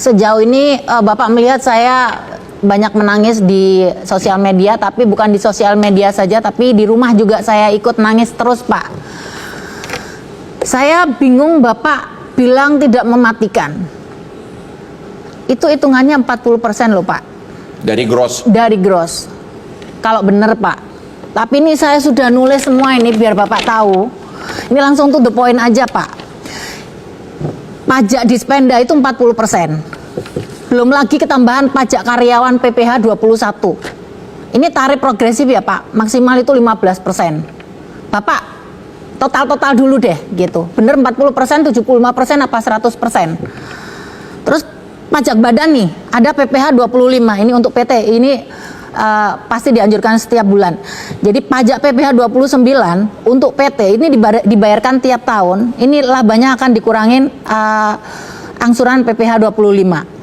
Sejauh ini Bapak melihat saya banyak menangis di sosial media, tapi bukan di sosial media saja, tapi di rumah juga saya ikut nangis terus, Pak. Saya bingung, Bapak bilang tidak mematikan. Itu hitungannya 40% loh, Pak. Dari gross? Dari gross. Kalau benar, Pak. Tapi ini saya sudah nulis semua ini biar Bapak tahu. Ini langsung to the point aja, Pak. Pajak Dispenda itu 40%. Belum lagi ketambahan pajak karyawan PPh 21. Ini tarif progresif ya, Pak. Maksimal itu 15%. Bapak, total dulu deh gitu. Bener 40%, 75% apa 100%. Terus pajak badan nih, ada PPh 25. Ini untuk PT. Ini pasti dianjurkan setiap bulan. Jadi pajak PPh 29 untuk PT ini dibayarkan tiap tahun. Ini labanya akan dikurangin angsuran PPh 25.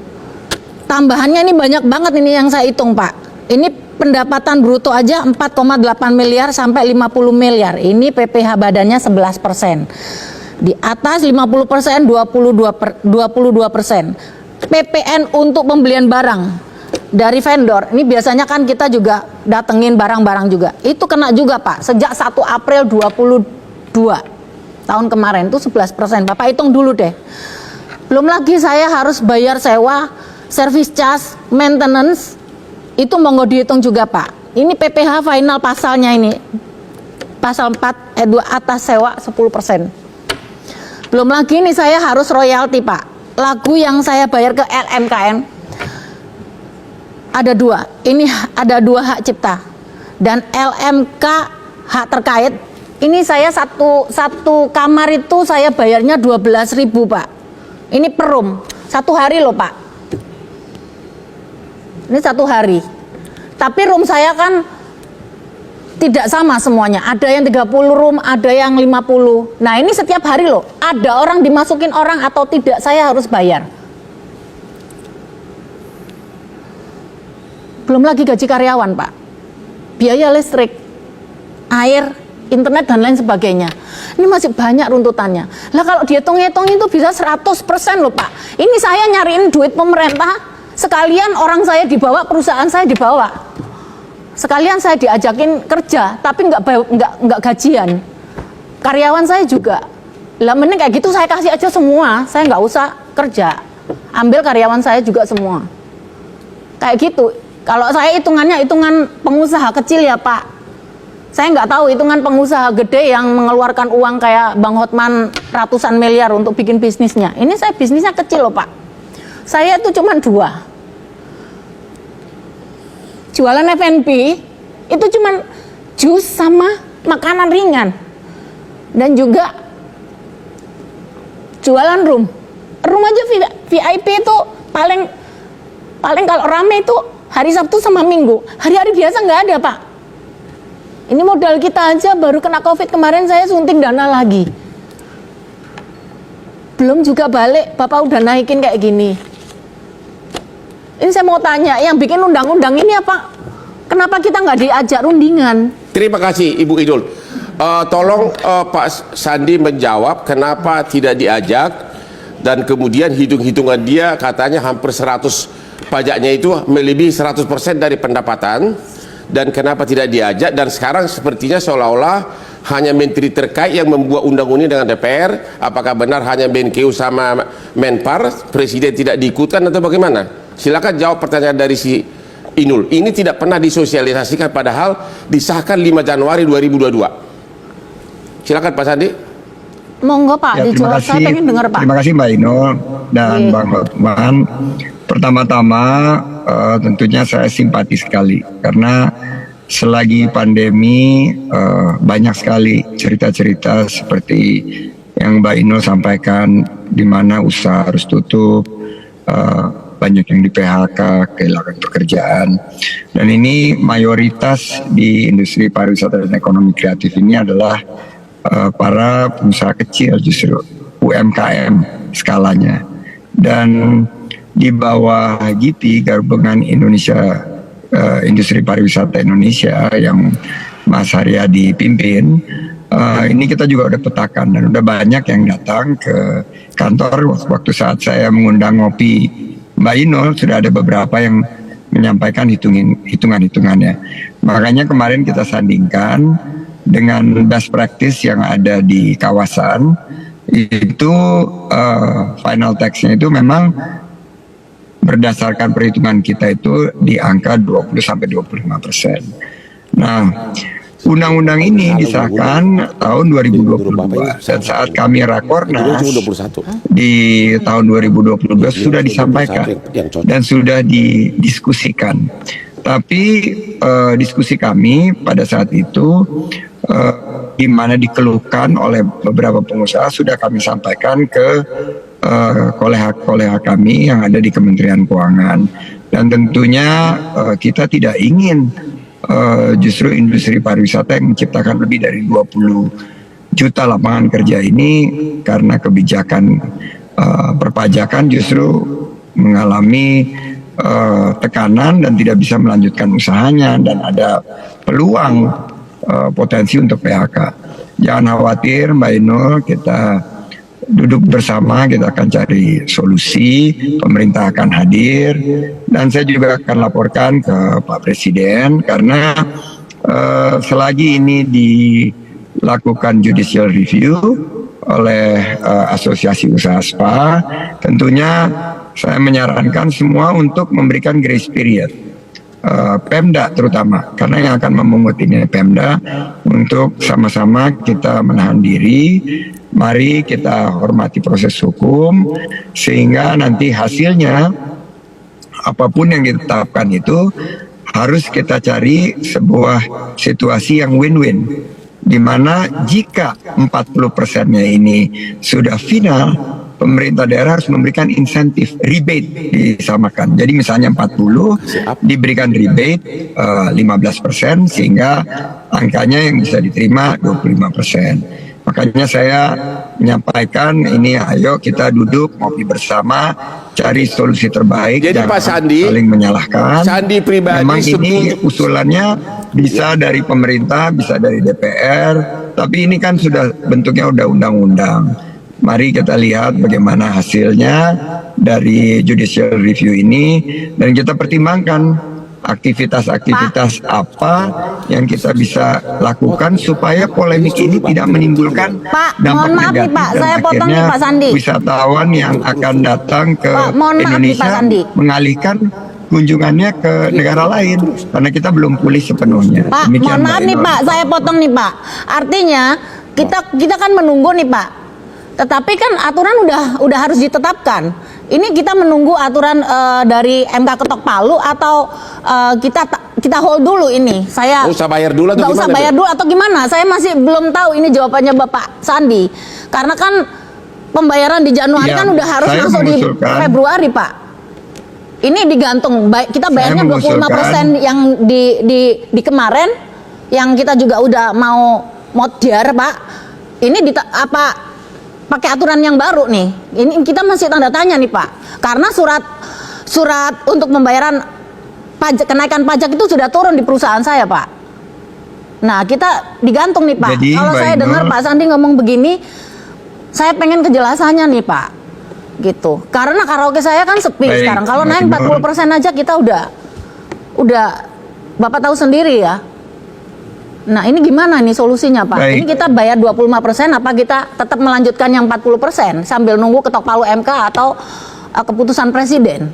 Tambahannya ini banyak banget ini yang saya hitung, Pak. Ini pendapatan bruto aja 4,8 miliar sampai 50 miliar. Ini PPh badannya 11%. Di atas 50% 22%. PPN untuk pembelian barang dari vendor, ini biasanya kan kita juga datengin barang-barang juga. Itu kena juga, Pak. Sejak 1 April 22 tahun kemarin itu 11%. Bapak hitung dulu deh. Belum lagi saya harus bayar sewa, service charge, maintenance. Itu monggo dihitung juga, Pak. Ini PPh final pasalnya ini. Pasal 4 2 atas sewa 10%. Belum lagi ini saya harus royalti, Pak. Lagu yang saya bayar ke LMKN ada 2. Ini ada 2 hak cipta dan LMK hak terkait. Ini saya satu kamar itu saya bayarnya 12.000, Pak. Ini per room 1 hari loh, Pak. Ini 1 hari. Tapi room saya kan tidak sama semuanya. Ada yang 30 room, ada yang 50. Nah, ini setiap hari loh. Ada orang dimasukin orang atau tidak, saya harus bayar. Belum lagi gaji karyawan, Pak. Biaya listrik, air, internet dan lain sebagainya. Ini masih banyak runtutannya. Lah kalau dihitung-hitung itu bisa 100% loh, Pak. Ini saya nyariin duit pemerintah, sekalian orang saya dibawa, perusahaan saya dibawa. Sekalian saya diajakin kerja, tapi nggak gajian. Karyawan saya juga. Lah mending kayak gitu saya kasih aja semua, saya nggak usah kerja. Ambil karyawan saya juga semua. Kayak gitu. Kalau saya hitungannya hitungan pengusaha kecil ya, Pak. Saya nggak tahu hitungan pengusaha gede yang mengeluarkan uang kayak Bang Hotman ratusan miliar untuk bikin bisnisnya. Ini saya bisnisnya kecil loh, Pak. Saya itu cuma 2. Jualan F&B itu cuma jus sama makanan ringan. Dan juga jualan room. Room aja VIP itu paling kalau rame itu hari Sabtu sama Minggu. Hari-hari biasa nggak ada, Pak. Ini modal kita aja baru kena COVID kemarin saya suntik dana lagi. Belum juga balik, Bapak udah naikin kayak gini. Ini saya mau tanya, yang bikin undang-undang ini apa? Kenapa kita nggak diajak rundingan? Terima kasih, Ibu Idul. Tolong Pak Sandi menjawab kenapa tidak diajak, dan kemudian hitung-hitungan dia katanya hampir 100 pajaknya itu melebihi 100% dari pendapatan, dan kenapa tidak diajak, dan sekarang sepertinya seolah-olah hanya menteri terkait yang membuat undang-undang dengan DPR. Apakah benar hanya Menkeu sama Menpar, presiden tidak diikutkan atau bagaimana? Silakan jawab pertanyaan dari si Inul. Ini tidak pernah disosialisasikan padahal disahkan 5 Januari 2022. Silakan Pak Sandi. Monggo Pak, Ya, dijawab. Saya pengen dengar, Pak. Terima kasih Mbak Inul dan Bang Hotman. Pertama-tama tentunya saya simpati sekali karena selagi pandemi banyak sekali cerita-cerita seperti yang Mbak Inul sampaikan, di mana usaha harus tutup, banyak yang di PHK, kehilangan pekerjaan, dan ini mayoritas di industri pariwisata dan ekonomi kreatif ini adalah para pengusaha kecil, justru UMKM skalanya. Dan di bawah GIPI, Gabungan Indonesia Industri Pariwisata Indonesia yang Mas Haryadi pimpin, ini kita juga udah petakan dan udah banyak yang datang ke kantor waktu saat saya mengundang ngopi Mbak Inul sudah ada beberapa yang menyampaikan hitungan-hitungannya. Makanya kemarin kita sandingkan dengan best practice yang ada di kawasan itu, final tax-nya itu memang berdasarkan perhitungan kita itu di angka 20-25%. Nah, undang-undang ini disahkan tahun 2022 dan saat kami rakornas di tahun 2022 sudah disampaikan dan sudah didiskusikan. Tapi diskusi kami pada saat itu di mana dikeluhkan oleh beberapa pengusaha sudah kami sampaikan ke koleha-koleha kami yang ada di Kementerian Keuangan, dan tentunya kita tidak ingin justru industri pariwisata yang menciptakan lebih dari 20 juta lapangan kerja ini karena kebijakan perpajakan justru mengalami tekanan dan tidak bisa melanjutkan usahanya dan ada peluang potensi untuk PHK. Jangan khawatir Mbak Inul, kita duduk bersama, kita akan cari solusi, pemerintah akan hadir, dan saya juga akan laporkan ke Pak Presiden karena selagi ini dilakukan judicial review oleh Asosiasi Usaha Spa, tentunya saya menyarankan semua untuk memberikan grace period. Pemda terutama, karena yang akan memungut ini Pemda, untuk sama-sama kita menahan diri. Mari kita hormati proses hukum sehingga nanti hasilnya apapun yang ditetapkan itu harus kita cari sebuah situasi yang win-win, di mana jika 40%-nya ini sudah final, pemerintah daerah harus memberikan insentif rebate disamakan. Jadi misalnya 40 diberikan rebate 15% sehingga angkanya yang bisa diterima 25%. Makanya saya menyampaikan ini, ayo kita duduk ngopi bersama, cari solusi terbaik. Jadi Pak Sandi, saling menyalahkan. Sandi pribadi memang ini usulannya bisa dari pemerintah, bisa dari DPR, tapi ini kan sudah bentuknya udah undang-undang. Mari kita lihat bagaimana hasilnya dari judicial review ini dan kita pertimbangkan aktivitas-aktivitas apa yang kita bisa lakukan supaya polemik ini tidak menimbulkan dampak mohon maaf nih negatif Pak, dan saya potong akhirnya nih Pak Sandi. Wisatawan yang akan datang ke mohon maaf nih, Indonesia Pak Sandi, mengalihkan kunjungannya ke negara lain karena kita belum pulih sepenuhnya. Pak, mohon maaf nih Pak, saya potong nih Pak. Artinya kita kan menunggu nih Pak. Tetapi kan aturan udah harus ditetapkan. Ini kita menunggu aturan dari MK Ketok Palu atau kita hold dulu ini. Saya nggak usah bayar dulu atau nggak usah gimana, bayar Bu? dulu atau gimana? Saya masih belum tahu ini jawabannya Bapak Sandi. Karena kan pembayaran di Januari Ya, kan udah harus saya masuk di mengusulkan- Februari Pak. Ini digantung. Kita bayarnya 25% yang di kemarin, yang kita juga udah mau modjar Pak. Ini pakai aturan yang baru nih. Ini kita masih tanda tanya nih Pak. Karena surat untuk pembayaran pajak, kenaikan pajak itu sudah turun di perusahaan saya Pak. Nah kita digantung nih Pak. Jadi, kalau Mbak saya Inul, dengar Pak Sandi ngomong begini, saya pengen kejelasannya nih Pak. Gitu. Karena karaoke saya kan sepi Baik, sekarang. Kalau Mbak naik Inul. 40% aja kita udah Bapak tahu sendiri ya. Nah ini gimana nih solusinya Pak? Baik. Ini kita bayar 25% apa kita tetap melanjutkan yang 40% sambil nunggu ketok palu MK atau keputusan Presiden?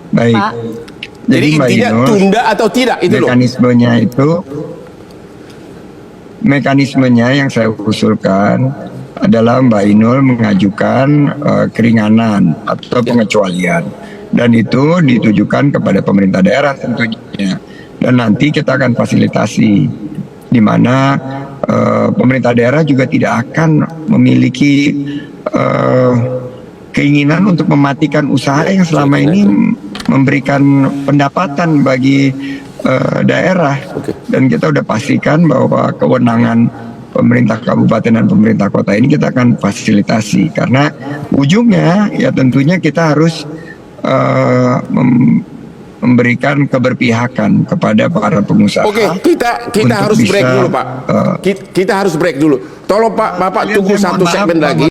Baik. Pak. Jadi Mbak intinya Inul, tunda atau tidak itu loh. Mekanismenya yang saya usulkan adalah Mbak Inul mengajukan keringanan atau pengecualian, dan itu ditujukan kepada pemerintah daerah tentunya, dan nanti kita akan fasilitasi di mana pemerintah daerah juga tidak akan memiliki keinginan untuk mematikan usaha yang selama ini memberikan pendapatan bagi daerah. Dan kita udah pastikan bahwa kewenangan pemerintah kabupaten dan pemerintah kota ini kita akan fasilitasi, karena ujungnya ya tentunya kita harus memberikan keberpihakan kepada para pengusaha. Oke, kita harus break dulu Pak. Kita harus break dulu. Tolong Pak, Bapak tunggu satu segmen lagi.